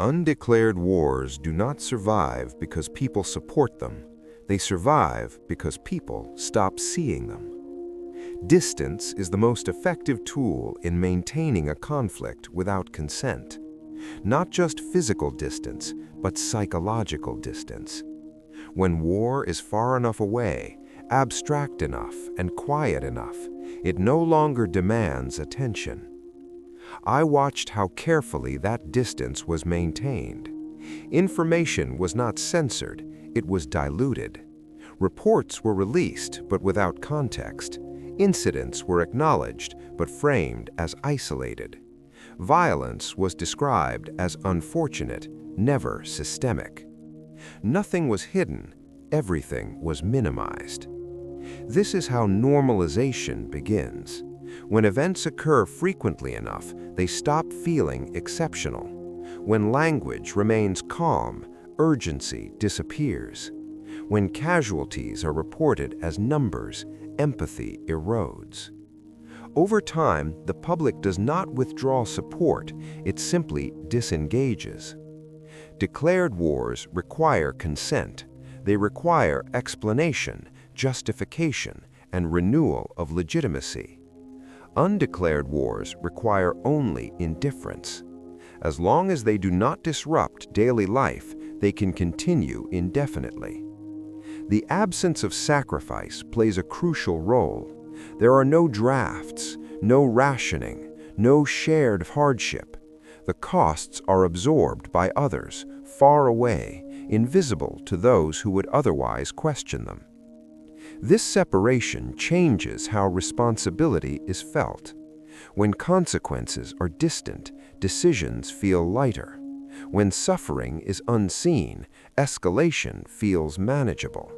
Undeclared wars do not survive because people support them. They survive because people stop seeing them. Distance is the most effective tool in maintaining a conflict without consent. Not just physical distance, but psychological distance. When war is far enough away, abstract enough, and quiet enough, it no longer demands attention. I watched how carefully that distance was maintained. Information was not censored, it was diluted. Reports were released, but without context. Incidents were acknowledged, but framed as isolated. Violence was described as unfortunate, never systemic. Nothing was hidden, everything was minimized. This is how normalization begins. When events occur frequently enough, they stop feeling exceptional. When language remains calm, urgency disappears. When casualties are reported as numbers, empathy erodes. Over time, the public does not withdraw support, it simply disengages. Declared wars require consent. They require explanation, justification, and renewal of legitimacy. Undeclared wars require only indifference. As long as they do not disrupt daily life, they can continue indefinitely. The absence of sacrifice plays a crucial role. There are no drafts, no rationing, no shared hardship. The costs are absorbed by others, far away, invisible to those who would otherwise question them. This separation changes how responsibility is felt. When consequences are distant, decisions feel lighter. When suffering is unseen, escalation feels manageable.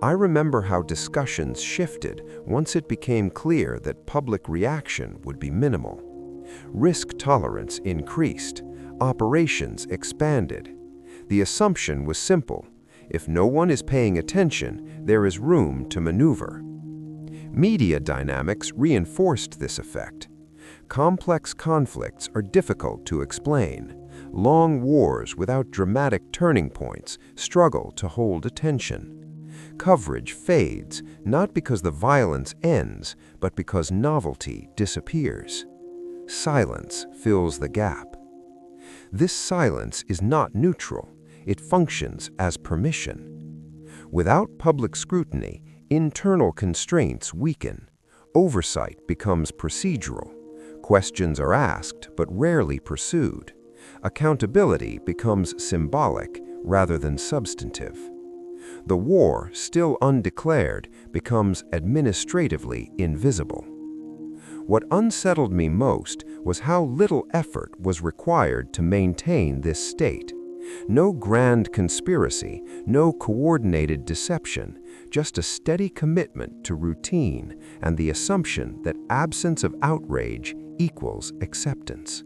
I remember how discussions shifted once it became clear that public reaction would be minimal. Risk tolerance increased, operations expanded. The assumption was simple: if no one is paying attention, there is room to maneuver. Media dynamics reinforced this effect. Complex conflicts are difficult to explain. Long wars without dramatic turning points struggle to hold attention. Coverage fades, not because the violence ends, but because novelty disappears. Silence fills the gap. This silence is not neutral. It functions as permission. Without public scrutiny, internal constraints weaken. Oversight becomes procedural. Questions are asked but rarely pursued. Accountability becomes symbolic rather than substantive. The war, still undeclared, becomes administratively invisible. What unsettled me most was how little effort was required to maintain this state. No grand conspiracy, no coordinated deception, just a steady commitment to routine and the assumption that absence of outrage equals acceptance.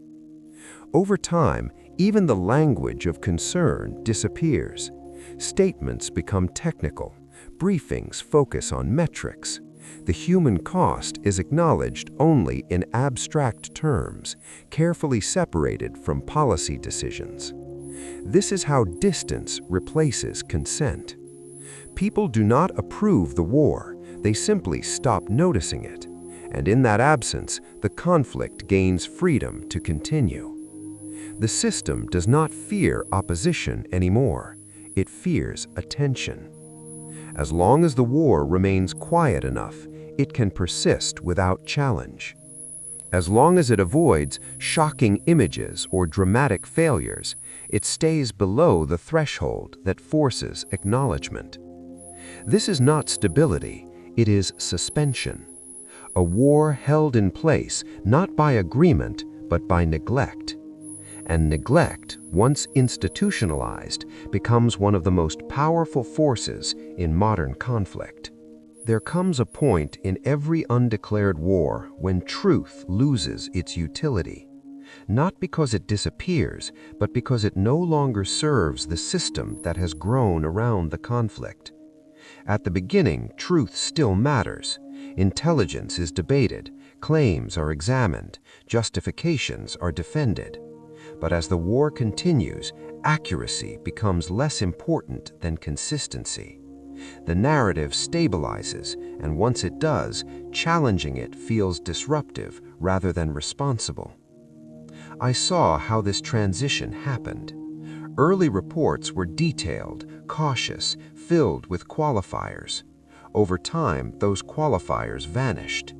Over time, even the language of concern disappears. Statements become technical. Briefings focus on metrics. The human cost is acknowledged only in abstract terms, carefully separated from policy decisions. This is how distance replaces consent. People do not approve the war, they simply stop noticing it. And in that absence, the conflict gains freedom to continue. The system does not fear opposition anymore. It fears attention. As long as the war remains quiet enough, it can persist without challenge. As long as it avoids shocking images or dramatic failures, it stays below the threshold that forces acknowledgement. This is not stability, it is suspension. A war held in place not by agreement, but by neglect. And neglect, once institutionalized, becomes one of the most powerful forces in modern conflict. There comes a point in every undeclared war when truth loses its utility. Not because it disappears, but because it no longer serves the system that has grown around the conflict. At the beginning, truth still matters. Intelligence is debated, claims are examined, justifications are defended. But as the war continues, accuracy becomes less important than consistency. The narrative stabilizes, and once it does, challenging it feels disruptive rather than responsible. I saw how this transition happened. Early reports were detailed, cautious, filled with qualifiers. Over time, those qualifiers vanished.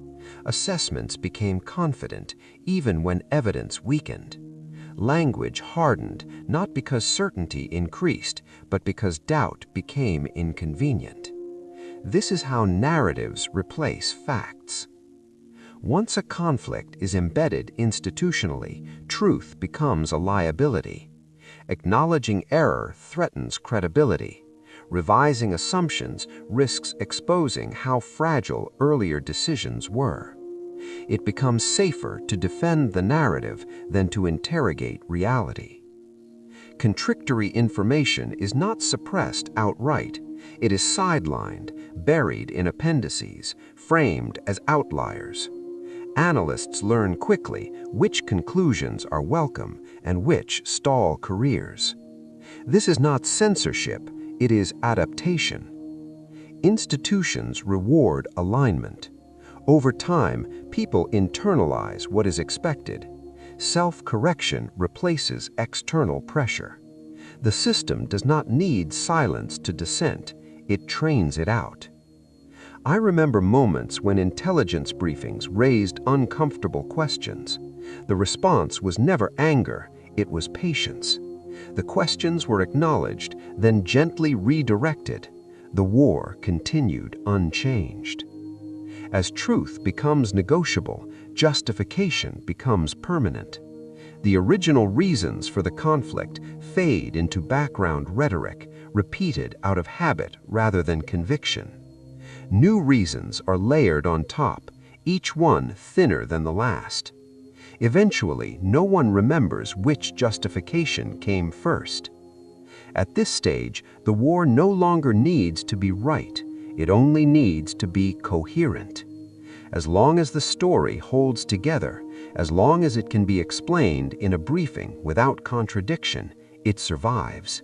Assessments became confident, even when evidence weakened. Language hardened, not because certainty increased, but because doubt became inconvenient. This is how narratives replace facts. Once a conflict is embedded institutionally, truth becomes a liability. Acknowledging error threatens credibility. Revising assumptions risks exposing how fragile earlier decisions were. It becomes safer to defend the narrative than to interrogate reality. Contradictory information is not suppressed outright. It is sidelined, buried in appendices, framed as outliers. Analysts learn quickly which conclusions are welcome and which stall careers. This is not censorship, it is adaptation. Institutions reward alignment. Over time, people internalize what is expected. Self-correction replaces external pressure. The system does not need silence to dissent, it trains it out. I remember moments when intelligence briefings raised uncomfortable questions. The response was never anger, it was patience. The questions were acknowledged, then gently redirected. The war continued unchanged. As truth becomes negotiable, justification becomes permanent. The original reasons for the conflict fade into background rhetoric, repeated out of habit rather than conviction. New reasons are layered on top, each one thinner than the last. Eventually, no one remembers which justification came first. At this stage, the war no longer needs to be right, it only needs to be coherent. As long as the story holds together, as long as it can be explained in a briefing without contradiction, it survives.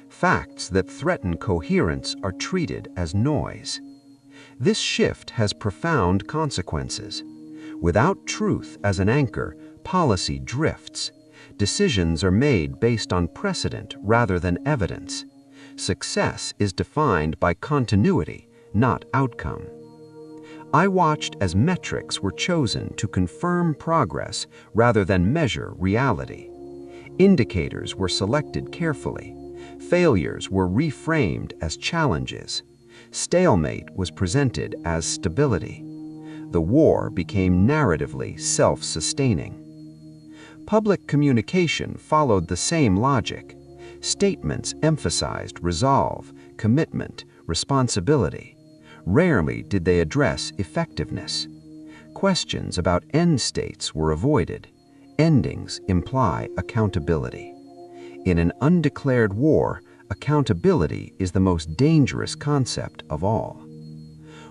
Facts that threaten coherence are treated as noise. This shift has profound consequences. Without truth as an anchor, policy drifts. Decisions are made based on precedent rather than evidence. Success is defined by continuity, not outcome. I watched as metrics were chosen to confirm progress rather than measure reality. Indicators were selected carefully. Failures were reframed as challenges. Stalemate was presented as stability. The war became narratively self-sustaining. Public communication followed the same logic. Statements emphasized resolve, commitment, responsibility. Rarely did they address effectiveness. Questions about end states were avoided. Endings imply accountability. In an undeclared war, accountability is the most dangerous concept of all.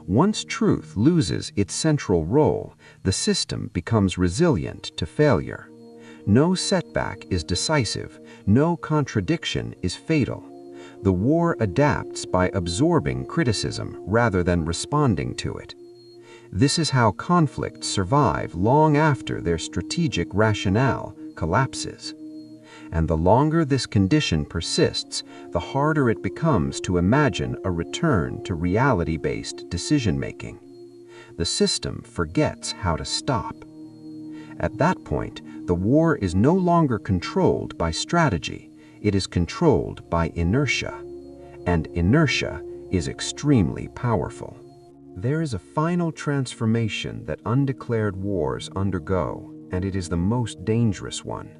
Once truth loses its central role, the system becomes resilient to failure. No setback is decisive, no contradiction is fatal. The war adapts by absorbing criticism rather than responding to it. This is how conflicts survive long after their strategic rationale collapses. And the longer this condition persists, the harder it becomes to imagine a return to reality-based decision-making. The system forgets how to stop. At that point, the war is no longer controlled by strategy, it is controlled by inertia. And inertia is extremely powerful. There is a final transformation that undeclared wars undergo, and it is the most dangerous one.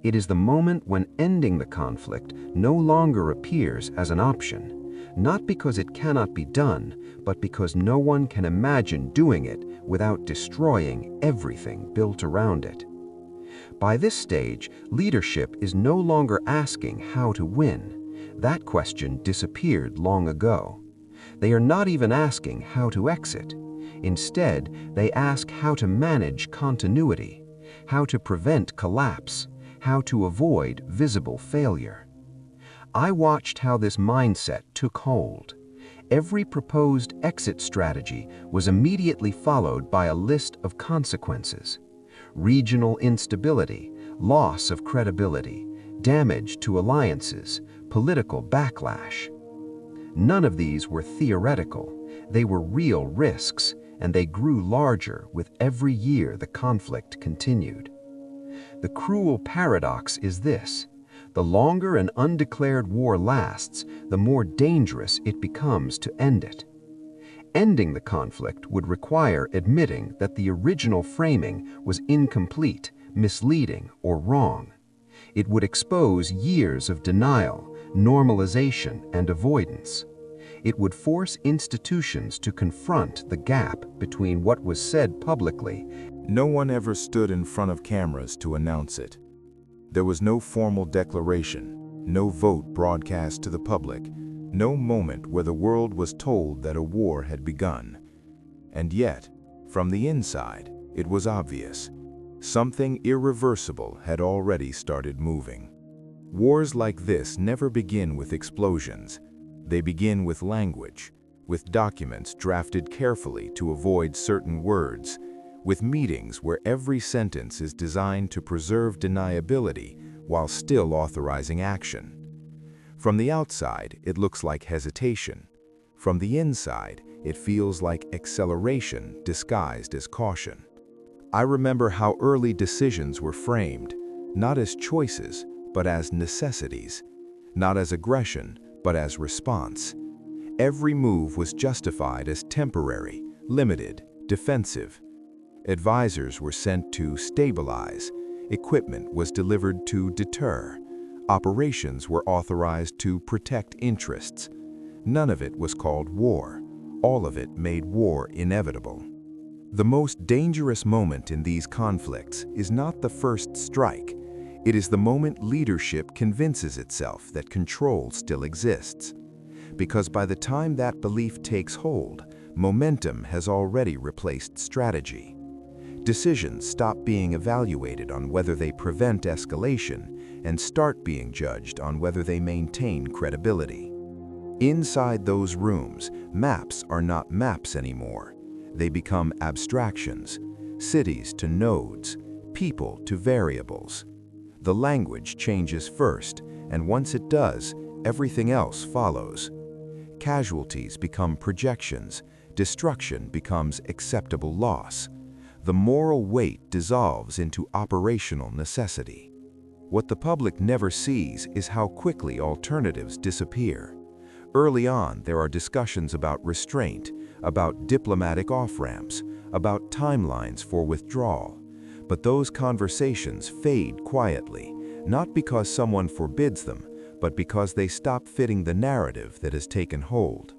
It is the moment when ending the conflict no longer appears as an option, not because it cannot be done, but because no one can imagine doing it without destroying everything built around it. By this stage, leadership is no longer asking how to win. That question disappeared long ago. They are not even asking how to exit. Instead, they ask how to manage continuity, how to prevent collapse, how to avoid visible failure. I watched how this mindset took hold. Every proposed exit strategy was immediately followed by a list of consequences: regional instability, loss of credibility, damage to alliances, political backlash. None of these were theoretical. They were real risks, and they grew larger with every year the conflict continued. The cruel paradox is this: the longer an undeclared war lasts, the more dangerous it becomes to end it. Ending the conflict would require admitting that the original framing was incomplete, misleading, or wrong. It would expose years of denial, normalization, and avoidance. It would force institutions to confront the gap between what was said publicly. No one ever stood in front of cameras to announce it. There was no formal declaration, no vote broadcast to the public, no moment where the world was told that a war had begun. And yet, from the inside, it was obvious. Something irreversible had already started moving. Wars like this never begin with explosions. They begin with language, with documents drafted carefully to avoid certain words, with meetings where every sentence is designed to preserve deniability while still authorizing action. From the outside, it looks like hesitation. From the inside, it feels like acceleration disguised as caution. I remember how early decisions were framed, not as choices, but as necessities, not as aggression, but as response. Every move was justified as temporary, limited, defensive. Advisors were sent to stabilize, equipment was delivered to deter, operations were authorized to protect interests. None of it was called war. All of it made war inevitable. The most dangerous moment in these conflicts is not the first strike. It is the moment leadership convinces itself that control still exists. Because by the time that belief takes hold, momentum has already replaced strategy. Decisions stop being evaluated on whether they prevent escalation and start being judged on whether they maintain credibility. Inside those rooms, maps are not maps anymore. They become abstractions, cities to nodes, people to variables. The language changes first, and once it does, everything else follows. Casualties become projections, destruction becomes acceptable loss. The moral weight dissolves into operational necessity. What the public never sees is how quickly alternatives disappear. Early on, there are discussions about restraint, about diplomatic off-ramps, about timelines for withdrawal. But those conversations fade quietly, not because someone forbids them, but because they stop fitting the narrative that has taken hold.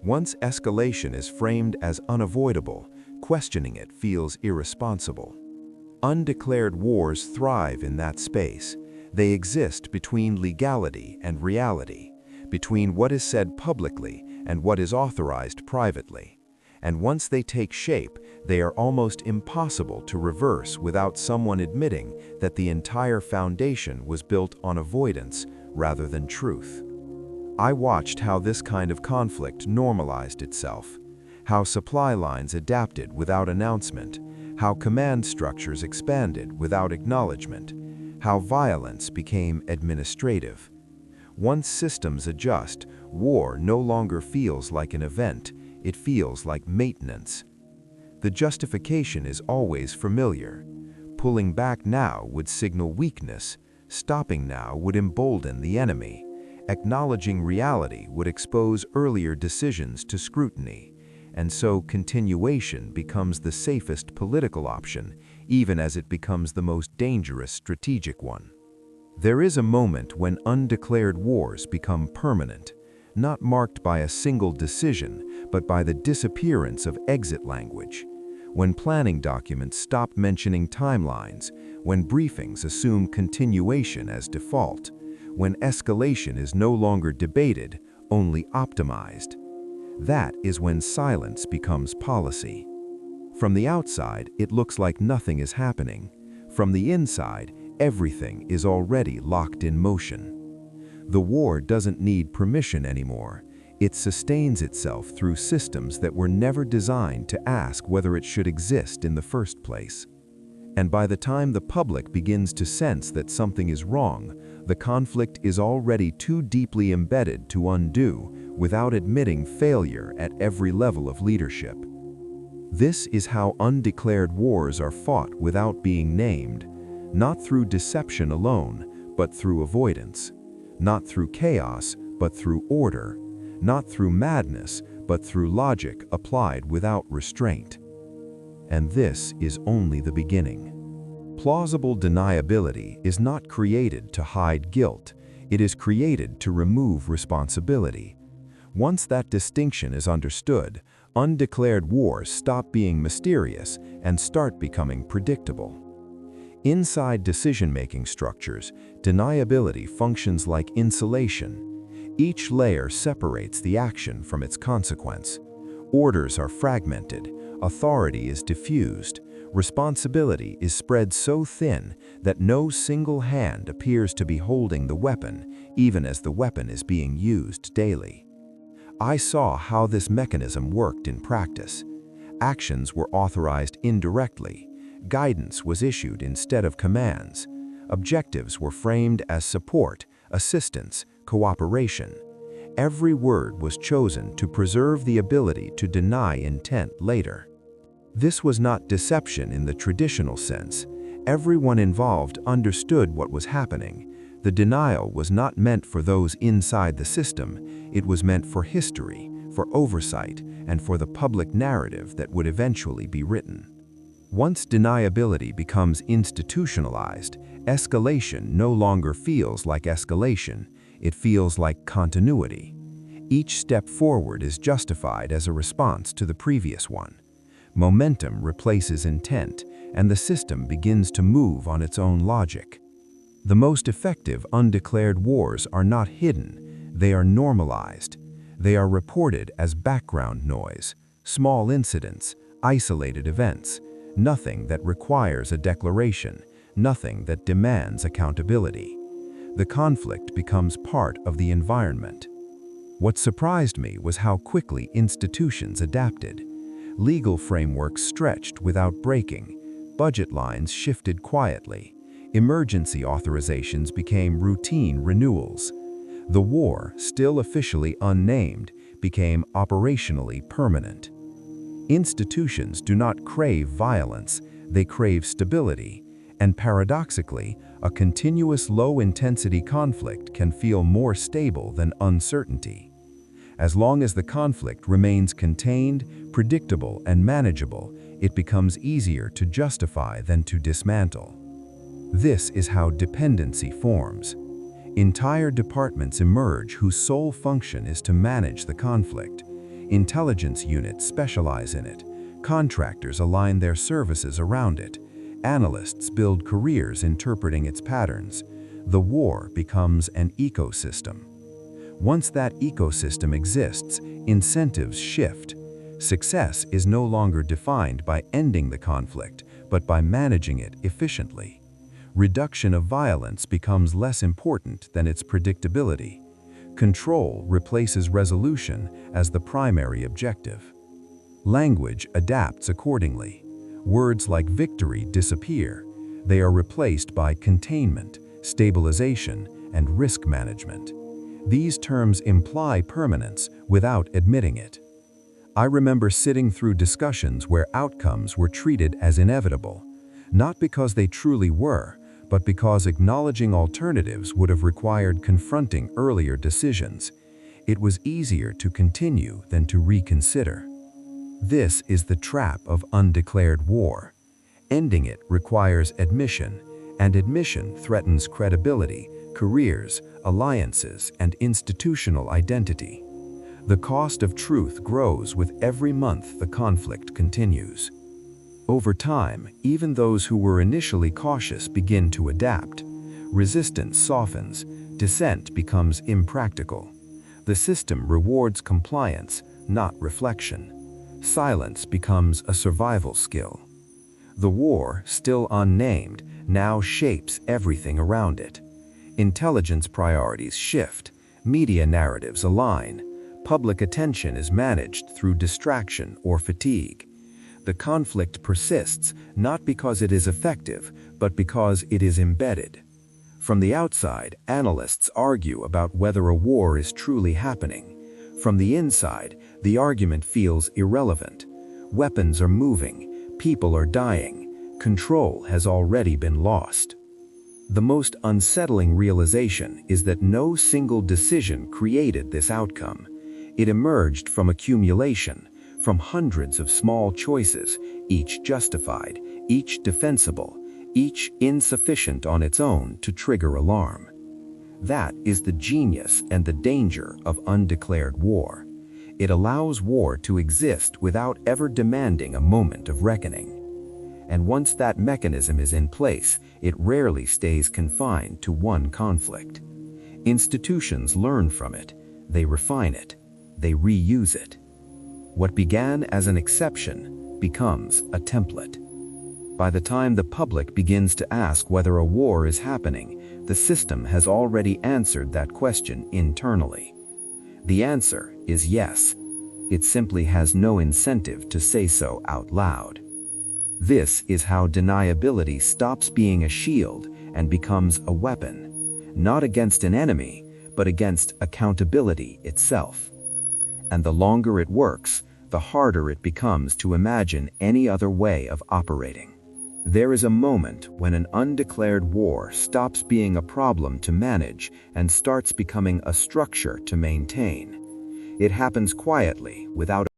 Once escalation is framed as unavoidable, questioning it feels irresponsible. Undeclared wars thrive in that space. They exist between legality and reality, between what is said publicly and what is authorized privately. And once they take shape, they are almost impossible to reverse without someone admitting that the entire foundation was built on avoidance rather than truth. I watched how this kind of conflict normalized itself, how supply lines adapted without announcement, how command structures expanded without acknowledgement, how violence became administrative. Once systems adjust, war no longer feels like an event, it feels like maintenance. The justification is always familiar. Pulling back now would signal weakness, stopping now would embolden the enemy, acknowledging reality would expose earlier decisions to scrutiny, and so continuation becomes the safest political option, even as it becomes the most dangerous strategic one. There is a moment when undeclared wars become permanent, not marked by a single decision, but by the disappearance of exit language. When planning documents stop mentioning timelines, when briefings assume continuation as default, when escalation is no longer debated, only optimized. That is when silence becomes policy. From the outside, it looks like nothing is happening. From the inside, everything is already locked in motion. The war doesn't need permission anymore. It sustains itself through systems that were never designed to ask whether it should exist in the first place. And by the time the public begins to sense that something is wrong, the conflict is already too deeply embedded to undo without admitting failure at every level of leadership. This is how undeclared wars are fought without being named, not through deception alone, but through avoidance, not through chaos, but through order, not through madness, but through logic applied without restraint. And this is only the beginning. Plausible deniability is not created to hide guilt, it is created to remove responsibility. Once that distinction is understood, undeclared wars stop being mysterious and start becoming predictable. Inside decision-making structures, deniability functions like insulation. Each layer separates the action from its consequence. Orders are fragmented, authority is diffused, responsibility is spread so thin that no single hand appears to be holding the weapon, even as the weapon is being used daily. I saw how this mechanism worked in practice. Actions were authorized indirectly. Guidance was issued instead of commands. Objectives were framed as support, assistance, cooperation. Every word was chosen to preserve the ability to deny intent later. This was not deception in the traditional sense. Everyone involved understood what was happening. The denial was not meant for those inside the system, it was meant for history, for oversight, and for the public narrative that would eventually be written. Once deniability becomes institutionalized, escalation no longer feels like escalation, it feels like continuity. Each step forward is justified as a response to the previous one. Momentum replaces intent, and the system begins to move on its own logic. The most effective undeclared wars are not hidden, they are normalized. They are reported as background noise, small incidents, isolated events, nothing that requires a declaration, nothing that demands accountability. The conflict becomes part of the environment. What surprised me was how quickly institutions adapted. Legal frameworks stretched without breaking, budget lines shifted quietly, emergency authorizations became routine renewals. The war, still officially unnamed, became operationally permanent. Institutions do not crave violence, they crave stability, and paradoxically, a continuous low-intensity conflict can feel more stable than uncertainty. As long as the conflict remains contained, predictable, and manageable, it becomes easier to justify than to dismantle. This is how dependency forms. Entire departments emerge whose sole function is to manage the conflict. Intelligence units specialize in it. Contractors align their services around it. Analysts build careers interpreting its patterns. The war becomes an ecosystem. Once that ecosystem exists, incentives shift. Success is no longer defined by ending the conflict, but by managing it efficiently. Reduction of violence becomes less important than its predictability. Control replaces resolution as the primary objective. Language adapts accordingly. Words like victory disappear. They are replaced by containment, stabilization, and risk management. These terms imply permanence without admitting it. I remember sitting through discussions where outcomes were treated as inevitable, not because they truly were, but because acknowledging alternatives would have required confronting earlier decisions. It was easier to continue than to reconsider. This is the trap of undeclared war. Ending it requires admission, and admission threatens credibility, careers, alliances, and institutional identity. The cost of truth grows with every month the conflict continues. Over time, even those who were initially cautious begin to adapt. Resistance softens, dissent becomes impractical. The system rewards compliance, not reflection. Silence becomes a survival skill. The war, still unnamed, now shapes everything around it. Intelligence priorities shift, media narratives align, public attention is managed through distraction or fatigue. The conflict persists not because it is effective, but because it is embedded. From the outside, analysts argue about whether a war is truly happening. From the inside, the argument feels irrelevant. Weapons are moving, people are dying, control has already been lost. The most unsettling realization is that no single decision created this outcome. It emerged from accumulation, from hundreds of small choices, each justified, each defensible, each insufficient on its own to trigger alarm. That is the genius and the danger of undeclared war. It allows war to exist without ever demanding a moment of reckoning. And once that mechanism is in place, it rarely stays confined to one conflict. Institutions learn from it, they refine it, they reuse it. What began as an exception becomes a template. By the time the public begins to ask whether a war is happening, the system has already answered that question internally. The answer is yes. It simply has no incentive to say so out loud. This is how deniability stops being a shield and becomes a weapon, not against an enemy, but against accountability itself. And the longer it works, the harder it becomes to imagine any other way of operating. There is a moment when an undeclared war stops being a problem to manage and starts becoming a structure to maintain. It happens quietly, without